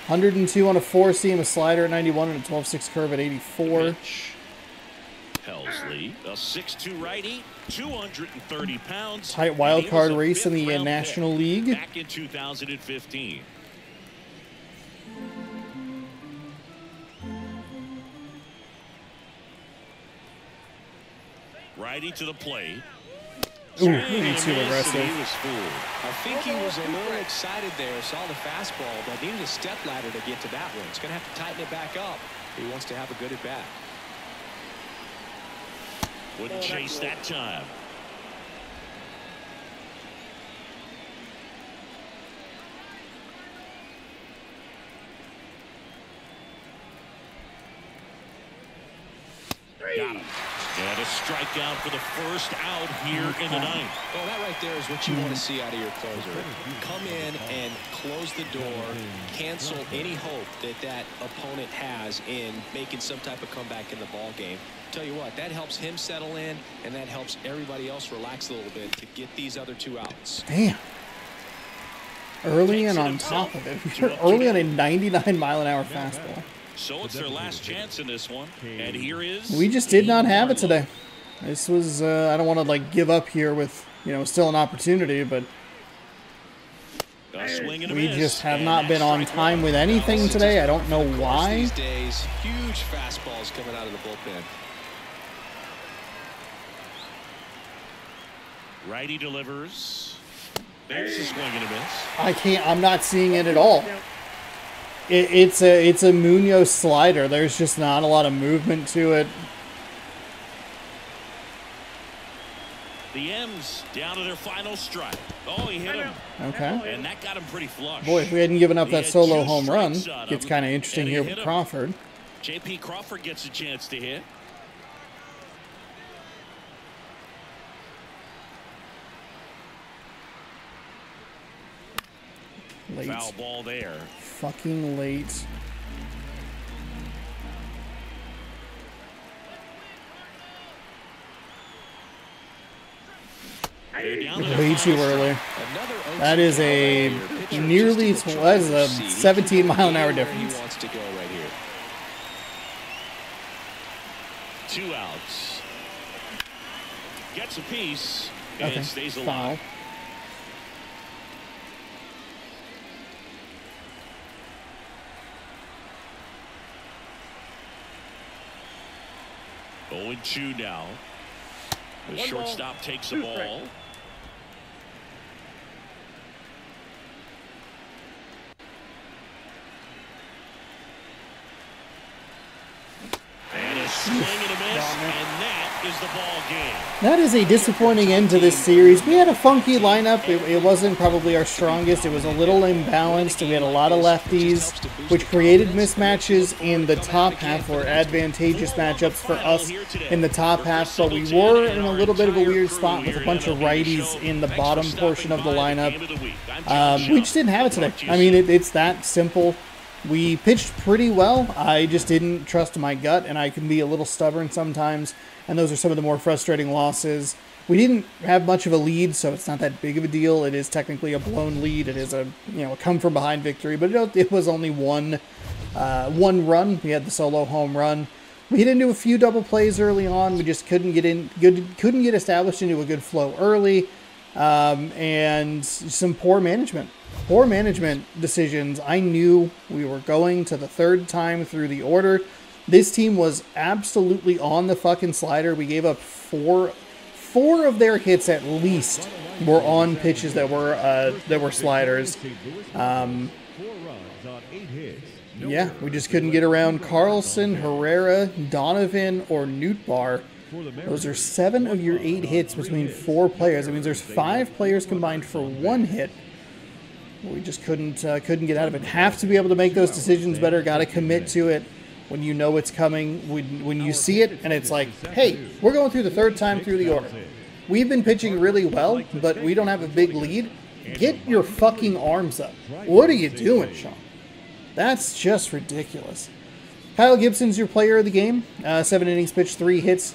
102 on a 4-seam, a slider at 91, and a 12-6 curve at 84. Pitch. Helsley, a 6'2" righty, 230 pounds. Tight wild He card was a race in the fifth-round National pick League. back in 2015. Righty to the plate. Ooh, he's too aggressive. He was fooled. I think he was a little excited there, saw the fastball, but needed a step ladder to get to that one. He's going to have to tighten it back up if he wants to have a good at bat. Wouldn't chase that time. Got him. And a strikeout for the first out here in the ninth. Well, that right there is what you want to see out of your closer. Come in and close the door, cancel any hope that that opponent has in making some type of comeback in the ball game. Tell you what, that helps him settle in, and that helps everybody else relax a little bit to get these other 2 outs. Damn. Early and on top of it. Early on a 99-mile-an-hour fastball. So it's their last chance in this one. And here is... We just did not have it today. This was, I don't want to, like, give up here with, you know, still an opportunity, but we just have not been on time with anything today. I don't know why. These days, huge fastballs coming out of the bullpen. Righty delivers. There's a swing and a miss. I'm not seeing it at all. It's a Munoz slider. There's just not a lot of movement to it. The M's down to their final strike. Oh, he hit him. Okay. And that got him pretty flush. Boy, if we hadn't given up that solo home run, gets kind of interesting here with Crawford. J.P. Crawford gets a chance to hit. Late. Foul ball there. Fucking late. Way too early. That is a nearly 17-mile-an-hour difference. 2 outs. Gets a piece and stays alive. Foul. Oh, and 2 now. The shortstop takes the ball. And a swing and a miss, and that is the ball game. That is a disappointing end to this series. We had a funky lineup. It wasn't probably our strongest. It was a little imbalanced. We had a lot of lefties, which created mismatches in the top half, or advantageous matchups for us in the top half. But we were in a little bit of a weird spot with a bunch of righties in the bottom portion of the lineup. We just didn't have it today. I mean, it's that simple. We pitched pretty well. I just didn't trust my gut, and I can be a little stubborn sometimes, and those are some of the more frustrating losses. We didn't have much of a lead, so it's not that big of a deal. It is technically a blown lead. It is a a come-from-behind victory, but it was only one run. We had the solo home run. We hit into a few double plays early on. We just couldn't get established into a good flow early, and some poor management. Poor management decisions. I knew we were going to the 3rd time through the order. This team was absolutely on the fucking slider. We gave up four of their hits at least were on pitches that were sliders. Yeah, we just couldn't get around Carlson, Herrera, Donovan, or Nootbaar. Those are 7 of your 8 hits between 4 players. That means there's 5 players combined for 1 hit. We just couldn't get out of it. Have to be able to make those decisions better. Got to commit to it when you know it's coming. When you see it and it's like, hey, we're going through the 3rd time through the order. We've been pitching really well, but we don't have a big lead. Get your fucking arms up. What are you doing, Sean? That's just ridiculous. Kyle Gibson's your player of the game. 7 innings pitched, 3 hits.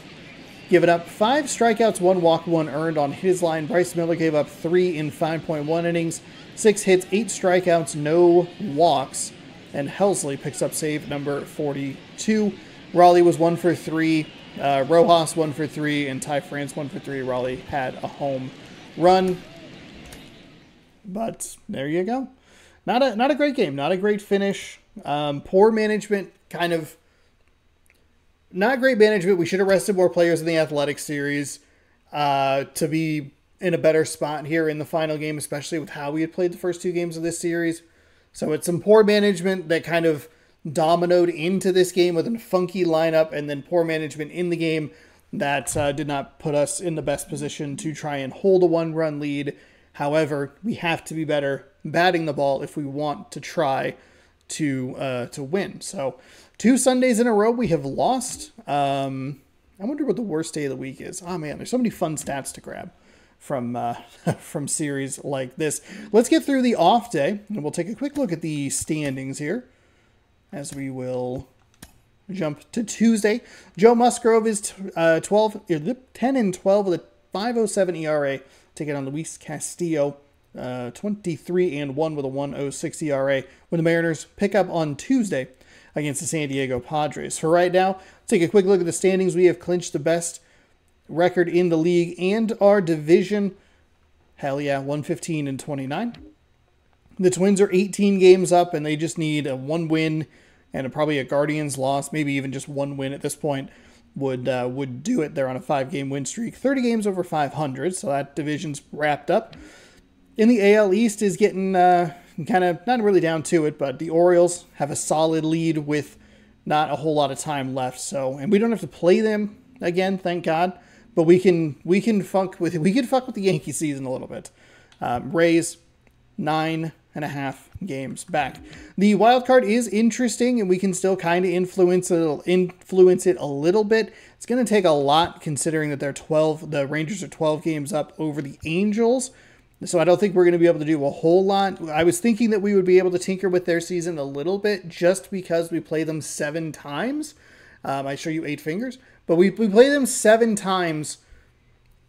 Given up 5 strikeouts, 1 walk, 1 earned on his line. Bryce Miller gave up 3 in 5.1 innings. 6 hits, 8 strikeouts, no walks. And Helsley picks up save number 42. Raleigh was 1 for 3. Rojas 1 for 3. And Ty France 1 for 3. Raleigh had a home run. But there you go. Not a great game. Not a great finish. Poor management, kind of. Not great management. We should have rested more players in the Athletics series to be in a better spot here in the final game, especially with how we had played the first 2 games of this series. So it's some poor management that kind of dominoed into this game with a funky lineup, and then poor management in the game that did not put us in the best position to try and hold a 1-run lead. However, we have to be better batting the ball if we want to try to win. So 2 Sundays in a row we have lost. I wonder what the worst day of the week is. Oh man, there's so many fun stats to grab from from series like this. Let's get through the off day, and we'll take a quick look at the standings here, as we will jump to Tuesday. Joe Musgrove is 10-12 with a 5.07 ERA, taking on Luis Castillo, 23-1 with a 1.06 ERA, when the Mariners pick up on Tuesday against the San Diego Padres. For right now, let's take a quick look at the standings. We have clinched the best record in the league and our division. Hell yeah, 115-29. The Twins are 18 games up, and they just need a 1 win and probably a Guardians loss, maybe even just 1 win at this point would do it. They're on a 5-game win streak, 30 games over 500, so that division's wrapped up. In the AL East is getting kind of not really down to it, but the Orioles have a solid lead with not a whole lot of time left. So, and we don't have to play them again, thank God. But we can fuck with the Yankee season a little bit. Rays 9.5 games back. The wild card is interesting, and we can still kind of influence it a little bit. It's going to take a lot considering that the Rangers are 12 games up over the Angels. So I don't think we're going to be able to do a whole lot. I was thinking that we would be able to tinker with their season a little bit just because we play them 7 times. I show you 8 fingers. But we play them 7 times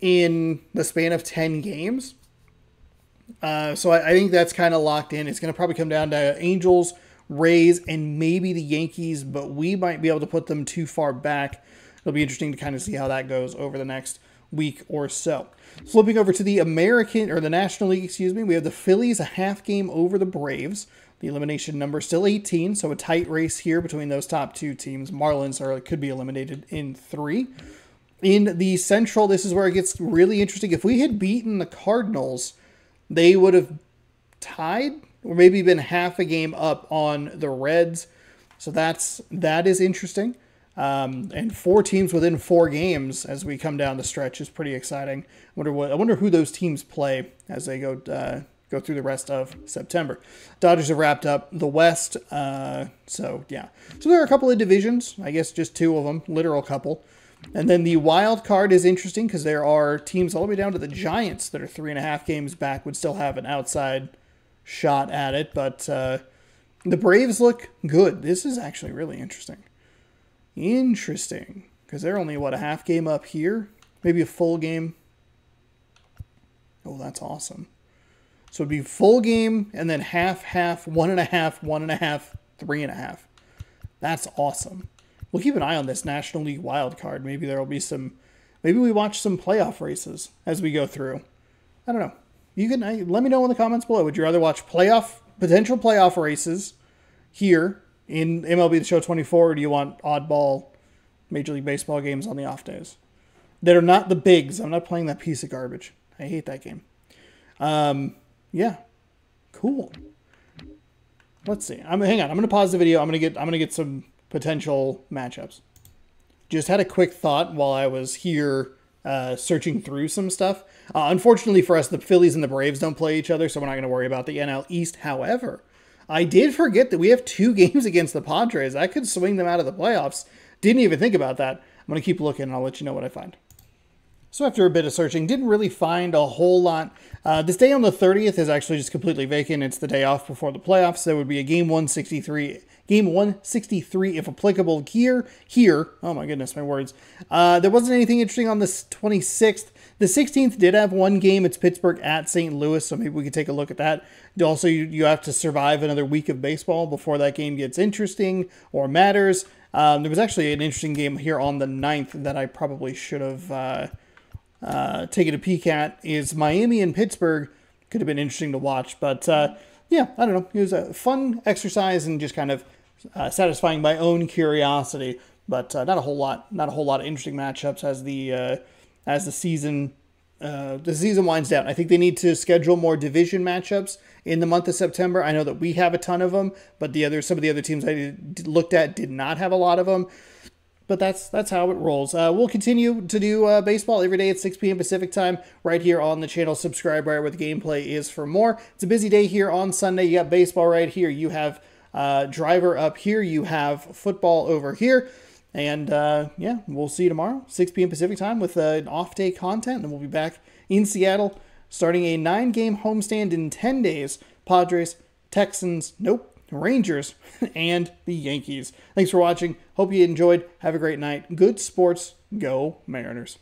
in the span of 10 games. So I think that's kind of locked in. It's going to probably come down to Angels, Rays, and maybe the Yankees. But we might be able to put them too far back. It'll be interesting to kind of see how that goes over the next week or so. Flipping over to the National League, we have the Phillies a half game over the Braves. The elimination number is still 18, so a tight race here between those top 2 teams. Marlins could be eliminated in 3. In the Central, this is where it gets really interesting. If we had beaten the Cardinals, they would have tied or maybe been half a game up on the Reds. So that is interesting. And 4 teams within 4 games as we come down the stretch is pretty exciting. I wonder who those teams play as they go through the rest of September. Dodgers have wrapped up the West. So yeah. So there are a couple of divisions. I guess just 2 of them, literal couple. And then the wild card is interesting because there are teams all the way down to the Giants that are 3.5 games back, would still have an outside shot at it. But the Braves look good. This is actually really interesting. Interesting, because they're only, a half game up here? Maybe a full game. Oh, that's awesome. So it'd be full game, and then half, 1.5, 1.5, 3.5. That's awesome. We'll keep an eye on this National League wild card. Maybe there will be maybe we watch some playoff races as we go through. I don't know. You can let me know in the comments below. Would you rather watch potential playoff races here in MLB The Show 24, or do you want oddball Major League Baseball games on the off days that are not the bigs? I'm not playing that piece of garbage. I hate that game. Yeah, cool. Let's see. Hang on. I'm going to pause the video. I'm going to get some potential matchups. Just had a quick thought while I was here searching through some stuff. Unfortunately for us, the Phillies and the Braves don't play each other, so we're not going to worry about the NL East. However, I did forget that we have 2 games against the Padres. I could swing them out of the playoffs. Didn't even think about that. I'm going to keep looking, and I'll let you know what I find. So after a bit of searching, didn't really find a whole lot. This day on the 30th is actually just completely vacant. It's the day off before the playoffs. There would be a game 163 if applicable here. Oh my goodness, my words. There wasn't anything interesting on the 26th. The 16th did have 1 game. It's Pittsburgh at St. Louis, so maybe we could take a look at that. Also, you have to survive another week of baseball before that game gets interesting or matters. There was actually an interesting game here on the 9th that I probably should have taken a peek at. Is Miami and Pittsburgh. Could have been interesting to watch, but yeah, I don't know. It was a fun exercise and just kind of satisfying my own curiosity, but not a whole lot of interesting matchups as the season winds down. I think they need to schedule more division matchups in the month of September. I know that we have a ton of them, but some of the other teams I looked at did not have a lot of them. But that's how it rolls. We'll continue to do baseball every day at 6 p.m. Pacific time right here on the channel. Subscribe right where the gameplay is for more. It's a busy day here on Sunday. You got baseball right here. You have driver up here. You have football over here. And yeah, we'll see you tomorrow, 6 p.m. Pacific time with an off-day content. And we'll be back in Seattle starting a 9-game homestand in 10 days. Padres, Texans, Rangers, and the Yankees. Thanks for watching. Hope you enjoyed. Have a great night. Good sports. Go Mariners.